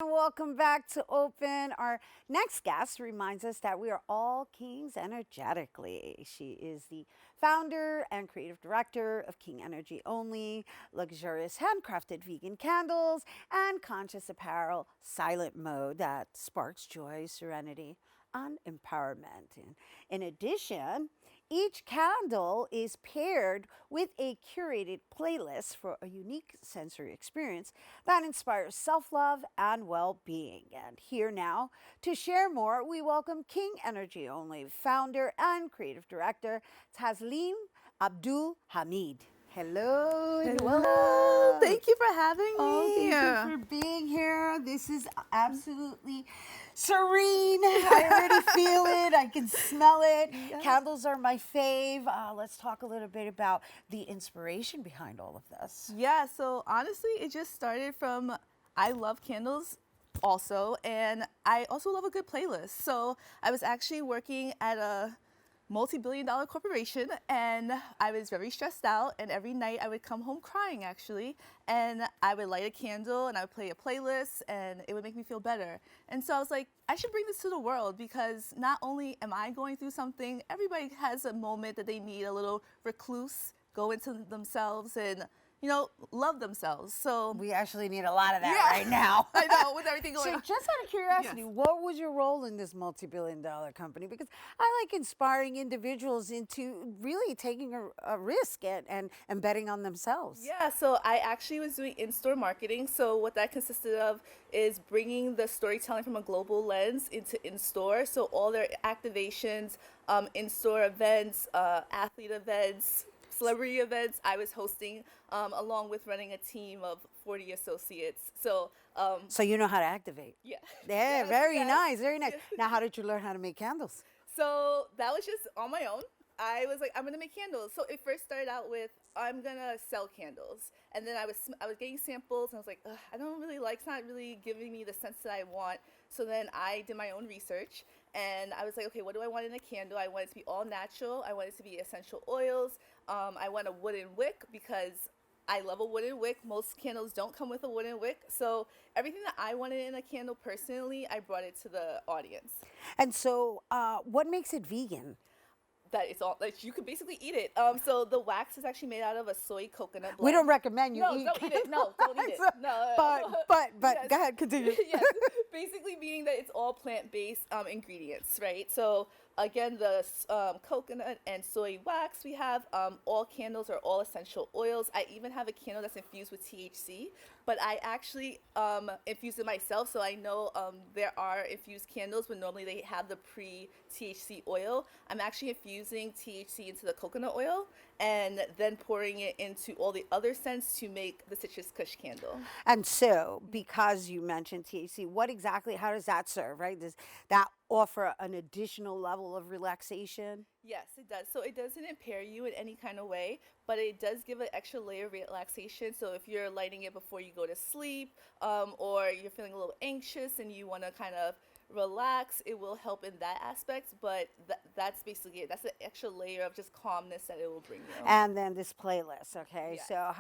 Welcome back to Open. Our next guest reminds us that we are all kings energetically. She is the founder and creative director of King Energy Only, luxurious handcrafted vegan candles, and conscious apparel silent mode that sparks joy, serenity, and empowerment. And in addition, each candle is paired with a curated playlist for a unique sensory experience that inspires self love and well being. And here now to share more, we welcome King Energy Only founder and creative director Tasliym Abdul-Hamid. Hello and Hello. welcome. Thank you for having me. Oh, thank you for being here. This is absolutely serene. I already feel it. I can smell it. Yes. Candles are my fave. Let's talk a little bit about the inspiration behind all of this. Yeah, so honestly, it just started from I love candles also, and I also love a good playlist. So I was actually working at a multi-billion-dollar corporation, and I was very stressed out, and every night I would come home crying actually, and I would light a candle and I would play a playlist, and it would make me feel better. And so I was like, I should bring this to the world, because not only am I going through something, everybody has a moment that they need a little recluse, go into themselves and love themselves. So We actually need a lot of that right now. I know, with everything going So on. just out of curiosity, Yes. what was your role in this multi-billion-dollar company? Because I like inspiring individuals into really taking a risk and betting on themselves. Yeah, so I actually was doing in-store marketing. So what that consisted of is bringing the storytelling from a global lens into in-store. So all their activations, in-store events, athlete events, celebrity events, I was hosting, along with running a team of 40 associates. So So you know how to activate. yeah. Yeah, Yes, very yes. nice, very nice. Now, how did you learn how to make candles? So that was just on my own. I was like, I'm gonna make candles. So it first started out with I'm gonna sell candles, and then I was getting samples, and I was like, ugh, I don't really like. It's not really giving me the sense that I want. So then I did my own research, and I was like, okay, what do I want in a candle? I want it to be all natural. I want it to be essential oils. I want a wooden wick because I love a wooden wick. Most candles don't come with a wooden wick. So everything that I wanted in a candle personally, I brought it to the audience. And so, what makes it vegan? That it's all like you could basically eat it. So the wax is actually made out of a soy coconut blend. We don't recommend you No, eat don't eat it. No, don't eat it. candles. No. But Yes. go ahead, continue. Yes, basically meaning that it's all plant-based ingredients, right? So again, the coconut and soy wax we have. All candles are all essential oils. I even have a candle that's infused with THC, but I actually infuse it myself. So I know there are infused candles, but normally they have the pre-THC oil. I'm actually infusing THC into the coconut oil and then pouring it into all the other scents to make the citrus kush candle. And so, because you mentioned THC, what exactly, how does that serve, right? Does that offer an additional level of relaxation? Yes, it does. So it doesn't impair you in any kind of way, but it does give an extra layer of relaxation. So if you're lighting it before you go to sleep, or you're feeling a little anxious and you want to kind of relax, it will help in that aspect. But that's basically it. That's an extra layer of just calmness that it will bring you. And then this playlist, okay? Yes. So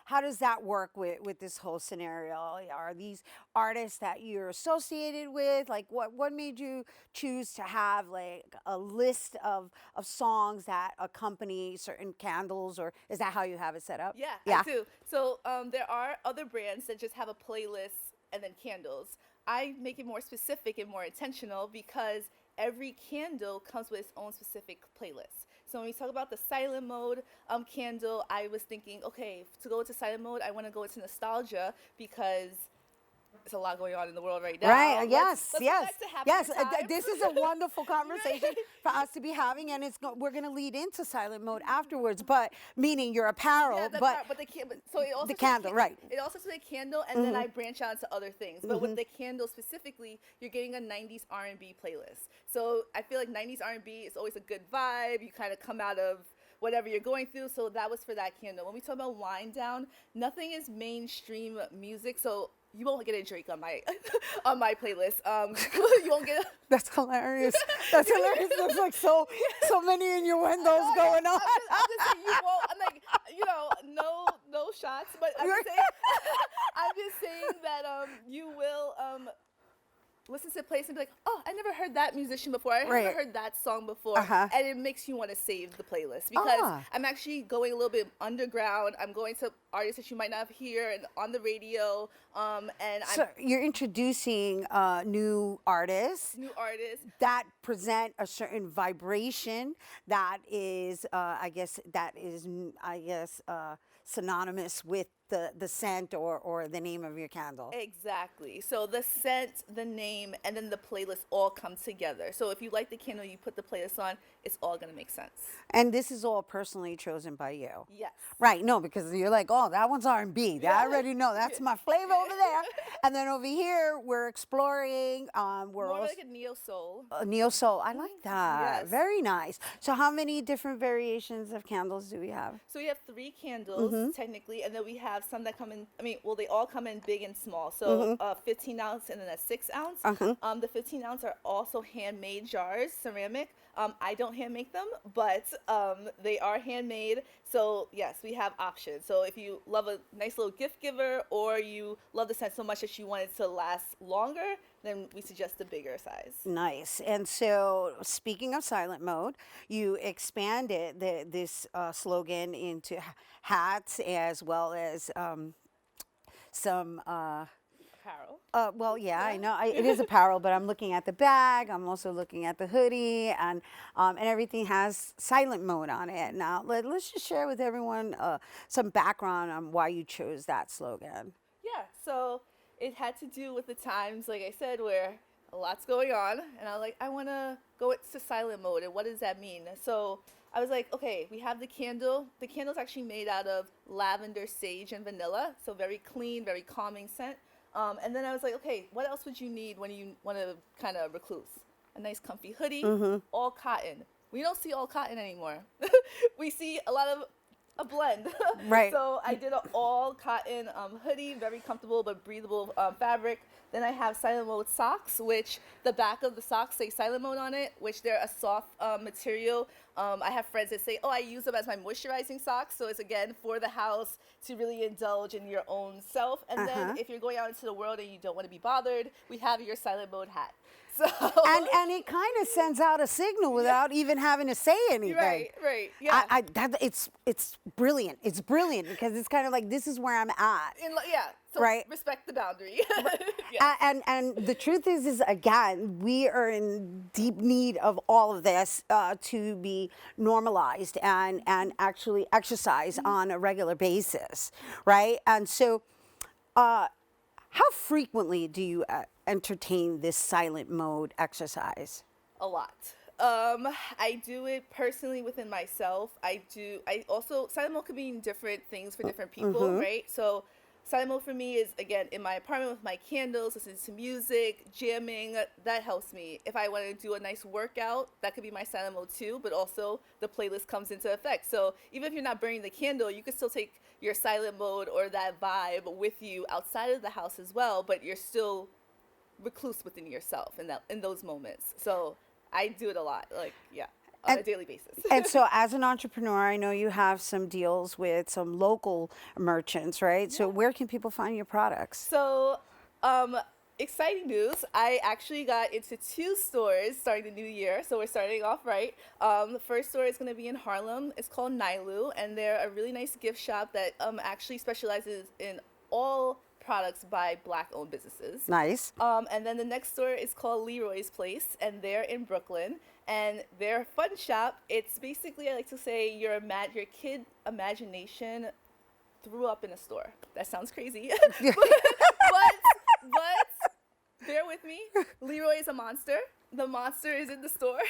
how does that work with this whole scenario? Are these artists that you're associated with? Like what made you choose to have like a list of songs that accompany certain candles, or is that how you have it set up? Yeah, I do. So there are other brands that just have a playlist and then candles. I make it more specific and more intentional because every candle comes with its own specific playlist. So when we talk about the silent mode candle, I was thinking, okay, to go into silent mode, I want to go into nostalgia because there's a lot going on in the world right now. Right. Yes. Let's yes. go back to happier Yes. times. This is a wonderful conversation for us to be having, and we're going to lead into silent mode afterwards. But meaning your apparel, Yeah, but the candle. So it also the says candle, right? It also says a candle, and then I branch out to other things. But with the candle specifically, you're getting a '90s R&B playlist. So I feel like '90s R&B is always a good vibe. You kind of come out of whatever you're going through. So that was for that candle. When we talk about wind down, nothing is mainstream music. So you won't get a Drake on my on my playlist. You won't get. That's hilarious. That's hilarious. There's like so many innuendos going on. I'm just saying you won't. I'm like, no both shots, but I'm just saying, I'm just saying that you will listen to the playlist and be like, oh, I never heard that musician before. I never heard that song before. And it makes you want to save the playlist because I'm actually going a little bit underground. I'm going to artists that you might not hear and on the radio. So you're introducing new artists. New artists. That present a certain vibration that is, synonymous with the scent or the name of your candle. Exactly. So the scent, the name, and then the playlist all come together. So if you like the candle, you put the playlist on, it's all going to make sense. And this is all personally chosen by you. Yes. Right. No, because you're like, oh, that one's R&B. Yeah. I already know. That's my flavor over there. And then over here, we're exploring. More like a neo-soul. A neo-soul. I like that. Yes. Very nice. So how many different variations of candles do we have? So we have 3 candles, technically, and then we have some that come in, they all come in big and small. So 15 ounce and then a 6 ounce. The 15 ounce are also handmade jars, ceramic. I don't hand make them, but they are handmade. So yes, we have options. So if you love a nice little gift giver or you love the scent so much that you want it to last longer, then we suggest the bigger size. Nice. And so speaking of silent mode, you expanded this slogan into hats as well as some... apparel. Well, yeah, I know it is apparel, but I'm looking at the bag. I'm also looking at the hoodie, and everything has silent mode on it. Now, let's just share with everyone some background on why you chose that slogan. Yeah, so it had to do with the times, like I said, where a lot's going on, and I was like, I want to go into silent mode, and what does that mean? So I was like, okay, we have the candle. The candle's actually made out of lavender, sage, and vanilla, so very clean, very calming scent. And then I was like, okay, what else would you need when you want to kind of recluse? A nice comfy hoodie, all cotton. We don't see all cotton anymore. We see a lot of a blend. Right. So I did an all cotton hoodie, very comfortable but breathable fabric. Then I have silent mode socks, which the back of the socks say silent mode on it, which they're a soft material. I have friends that say, oh, I use them as my moisturizing socks. So it's, again, for the house to really indulge in your own self. And then if you're going out into the world and you don't want to be bothered, we have your silent mode hat. So and it kind of sends out a signal without even having to say anything. Right. Yeah. It's brilliant. It's brilliant because it's kind of like, this is where I'm at. So respect the boundary. And the truth is again, we are in deep need of all of this to be normalized and actually exercise on a regular basis, right? And so, how frequentally do you entertain this silent mode exercise? A lot. I do it personally within myself. I also, silent mode could mean different things for different people, right? So silent mode for me is, again, in my apartment with my candles, listening to music, jamming. That helps me. If I want to do a nice workout, that could be my silent mode too, but also the playlist comes into effect. So even if you're not burning the candle, you can still take your silent mode or that vibe with you outside of the house as well, but you're still recluse within yourself in those moments. So I do it a lot, on a daily basis. And so as an entrepreneur, I know you have some deals with some local merchants, right? So where can people find your products? So exciting news. I actually got into 2 stores starting the new year. So we're starting off right. The first store is going to be in Harlem. It's called Nilu, and they're a really nice gift shop that actually specializes in all products by Black-owned businesses. Nice. And then the next store is called Leroy's Place, and they're in Brooklyn. And their fun shop, it's basically, I like to say, your kid imagination threw up in a store. That sounds crazy. but bear with me. Leroy is a monster. The monster is in the store.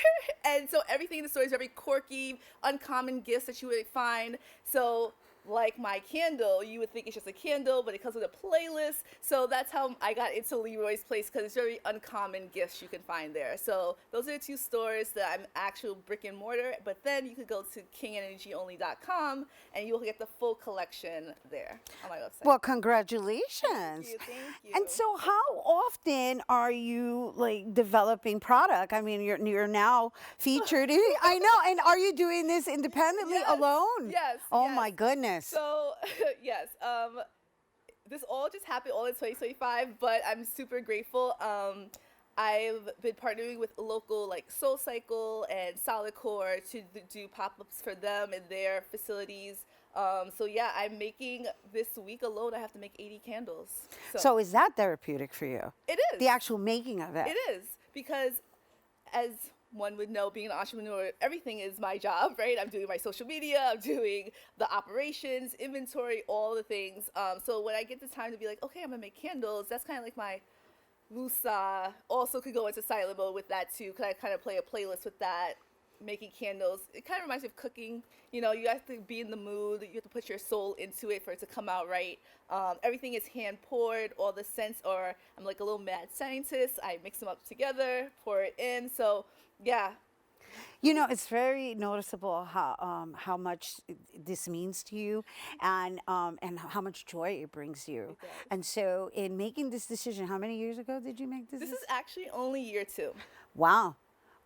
And so everything in the store is very quirky, uncommon gifts that you would find. So like my candle, you would think it's just a candle, but it comes with a playlist. So that's how I got into Leroy's Place, because it's very uncommon gifts you can find there. So those are the 2 stores that I'm actual brick and mortar, but then you could go to kingenergyonly.com and you'll get the full collection there on my website. Well, congratulations. Thank you. And so how often are you developing product? I mean, you're now featured. I know. And are you doing this independently alone? Yes. Oh my goodness. goodness. So, yes, this all just happened all in 2025, but I'm super grateful. I've been partnering with a local like Soul Cycle and Solid Core to do pop-ups for them in their facilities. So yeah, I'm making this week alone. I have to make 80 candles. So is that therapeutic for you? It is. The actual making of it. It is because, as one would know, being an entrepreneur, everything is my job, right? I'm doing my social media, I'm doing the operations, inventory, all the things. So when I get the time to be like, okay, I'm gonna make candles, that's kind of like my Wusa. Also could go into silent mode with that too, because I kind of play a playlist with that, making candles. It kind of reminds me of cooking. You know, you have to be in the mood. You have to put your soul into it for it to come out right. Everything is hand poured, all the scents, or I'm like a little mad scientist. I mix them up together, pour it in. So yeah. You know, it's very noticeable how much this means to you, and how much joy it brings you. It does. And so, in making this decision, how many years ago did you make this? This is actually only year 2. Wow.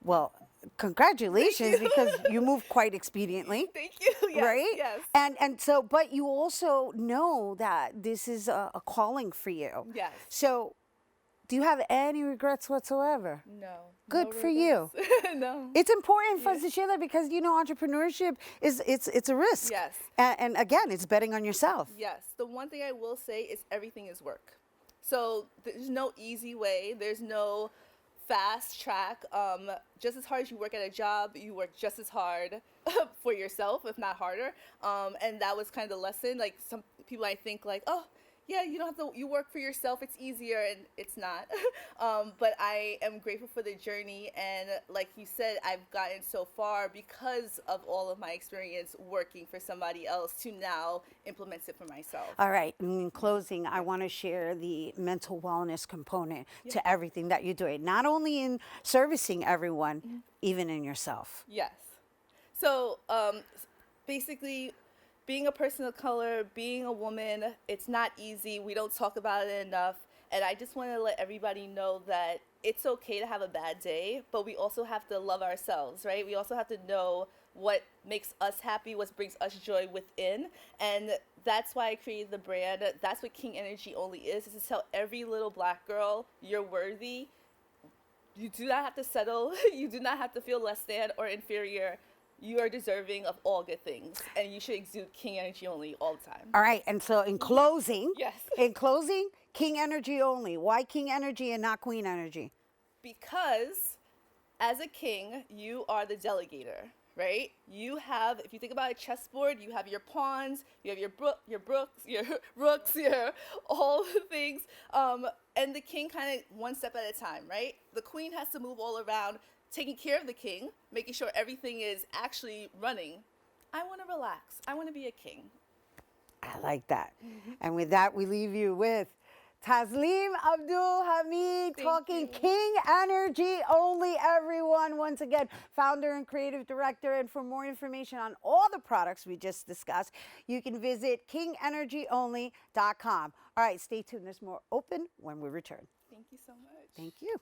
Well, congratulations, because you moved quite expediently. Thank you. Yes, right? Yes. And so, but you also know that this is a calling for you. Yes. So, do you have any regrets whatsoever? No. Good No for you. regrets. No. It's important for us to share that, because you know entrepreneurship it's a risk. Yes. And again, it's betting on yourself. Yes. The one thing I will say is everything is work. So there's no easy way. There's no fast track. Just as hard as you work at a job, you work just as hard for yourself, if not harder. And that was kind of the lesson. Like, some people I think like, oh, yeah, you don't have to, you work for yourself, it's easier, and it's not. But I am grateful for the journey, and like you said, I've gotten so far because of all of my experience working for somebody else to now implement it for myself. All right. In closing, I want to share the mental wellness component to everything that you're doing, not only in servicing everyone, even in yourself. Yes. So basically, being a person of color, being a woman, it's not easy. We don't talk about it enough. And I just want to let everybody know that it's okay to have a bad day, but we also have to love ourselves, right? We also have to know what makes us happy, what brings us joy within. And that's why I created the brand. That's what King Energy Only is to tell every little Black girl, you're worthy. You do not have to settle. You do not have to feel less than or inferior. You are deserving of all good things, and you should exude King Energy Only all the time. All right. And so in closing, Yes. King Energy Only. Why King Energy and not Queen Energy? Because as a king, you are the delegator, right? You have, if you think about a chessboard, you have your pawns, you have your rooks, your all the things. And the king kind of one step at a time, right? The queen has to move all around, taking care of the king, making sure everything is actually running. I want to relax. I want to be a king. I like that. And with that, we leave you with Tasliym Abdul-Hamid talking King Energy Only, everyone. Once again, founder and creative director. And for more information on all the products we just discussed, you can visit kingenergyonly.com. All right, stay tuned. There's more open when we return. Thank you so much. Thank you.